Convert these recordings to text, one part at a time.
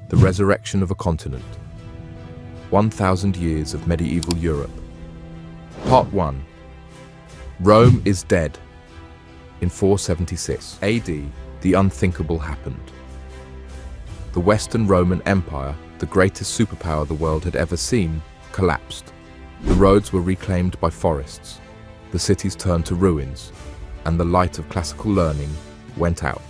The resurrection of a continent. 1,000 years of medieval Europe. Part 1. Rome is dead. In 476 AD, the unthinkable happened. The Western Roman Empire, the greatest superpower the world had ever seen, collapsed. The roads were reclaimed by forests. The cities turned to ruins, and the light of classical learning went out.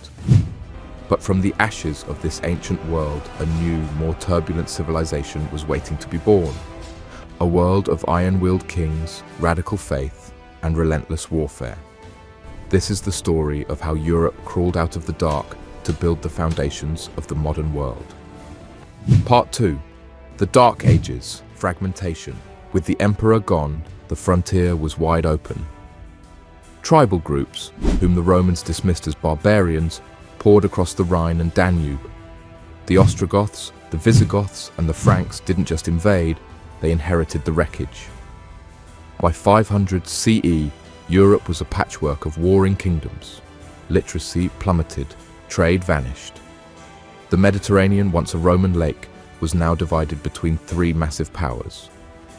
But from the ashes of this ancient world, a new, more turbulent civilization was waiting to be born. A world of iron-willed kings, radical faith, and relentless warfare. This is the story of how Europe crawled out of the dark to build the foundations of the modern world. Part 2. The Dark Ages, fragmentation. With the emperor gone, the frontier was wide open. Tribal groups, whom the Romans dismissed as barbarians, poured across the Rhine and Danube. The Ostrogoths, the Visigoths, and the Franks didn't just invade, they inherited the wreckage. By 500 CE, Europe was a patchwork of warring kingdoms. Literacy plummeted, trade vanished. The Mediterranean, once a Roman lake, was now divided between three massive powers: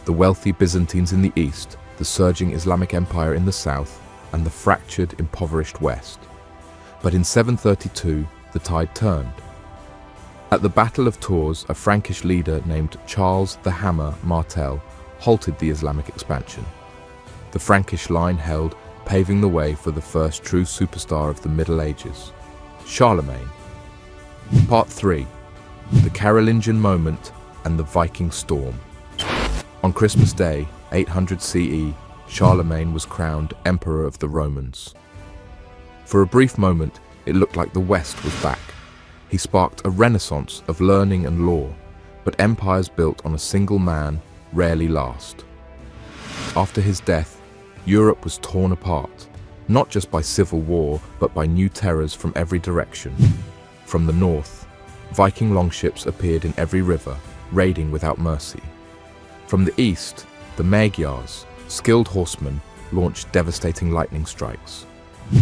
the wealthy Byzantines in the east, the surging Islamic Empire in the south, and the fractured, impoverished west. But in 732, the tide turned. At the Battle of Tours, a Frankish leader named Charles the Hammer Martel halted the Islamic expansion. The Frankish line held, paving the way for the first true superstar of the Middle Ages, Charlemagne. Part 3. The Carolingian moment and the Viking storm. On Christmas Day, 800 CE, Charlemagne was crowned Emperor of the Romans. For a brief moment, it looked like the West was back. He sparked a renaissance of learning and law, but empires built on a single man rarely last. After his death, Europe was torn apart, not just by civil war, but by new terrors from every direction. From the north, Viking longships appeared in every river, raiding without mercy. From the east, the Magyars, skilled horsemen, launched devastating lightning strikes.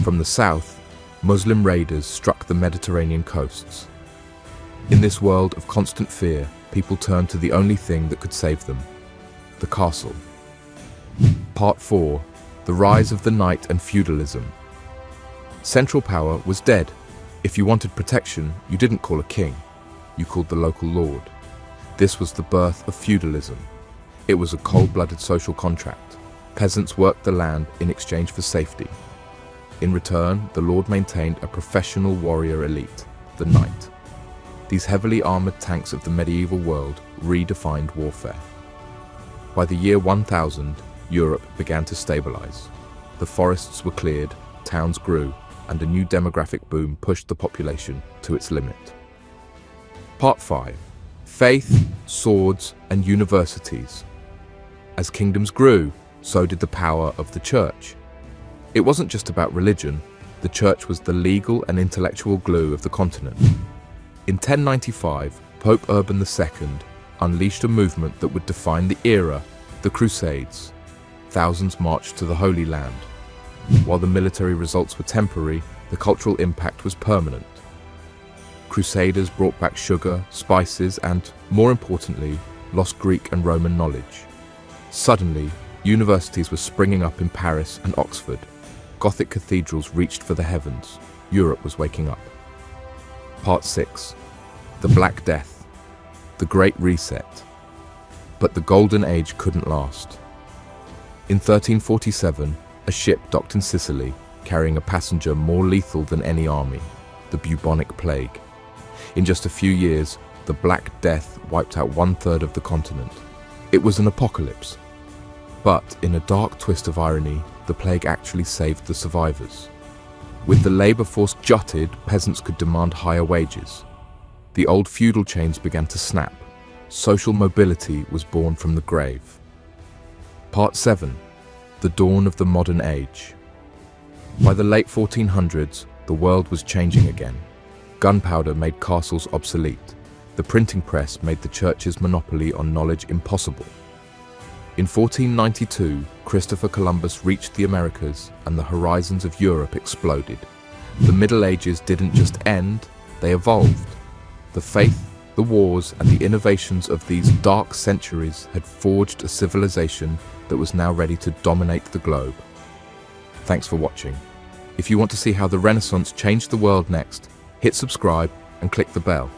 From the south, Muslim raiders struck the Mediterranean coasts. In this world of constant fear, people turned to the only thing that could save them: the castle. Part 4. The rise of the knight and feudalism. Central power was dead. If you wanted protection, you didn't call a king, you called the local lord. This was the birth of feudalism. It was a cold-blooded social contract. Peasants worked the land in exchange for safety. In return, the lord maintained a professional warrior elite, the knight. These heavily armored tanks of the medieval world redefined warfare. By the year 1000, Europe began to stabilize. The forests were cleared, towns grew, and a new demographic boom pushed the population to its limit. Part 5. Faith, swords, and universities. As kingdoms grew, so did the power of the church. It wasn't just about religion. The church was the legal and intellectual glue of the continent. In 1095, Pope Urban II unleashed a movement that would define the era, the Crusades. Thousands marched to the Holy Land. While the military results were temporary, the cultural impact was permanent. Crusaders brought back sugar, spices, and, more importantly, lost Greek and Roman knowledge. Suddenly, universities were springing up in Paris and Oxford. Gothic cathedrals reached for the heavens. Europe was waking up. Part 6. The Black Death. The Great Reset. But the Golden Age couldn't last. In 1347, a ship docked in Sicily, carrying a passenger more lethal than any army, the bubonic plague. In just a few years, the Black Death wiped out 1/3 of the continent. It was an apocalypse. But in a dark twist of irony, the plague actually saved the survivors. With the labor force gutted, peasants could demand higher wages. The old feudal chains began to snap. Social mobility was born from the grave. Part 7. The dawn of the modern age. By the late 1400s, the world was changing again. Gunpowder made castles obsolete. The printing press made the church's monopoly on knowledge impossible. In 1492, Christopher Columbus reached the Americas and the horizons of Europe exploded. The Middle Ages didn't just end, they evolved. The faith, The wars and the innovations of these dark centuries had forged a civilization that was now ready to dominate the globe. Thanks for watching. If you want to see how the Renaissance changed the world next, hit subscribe and click the bell.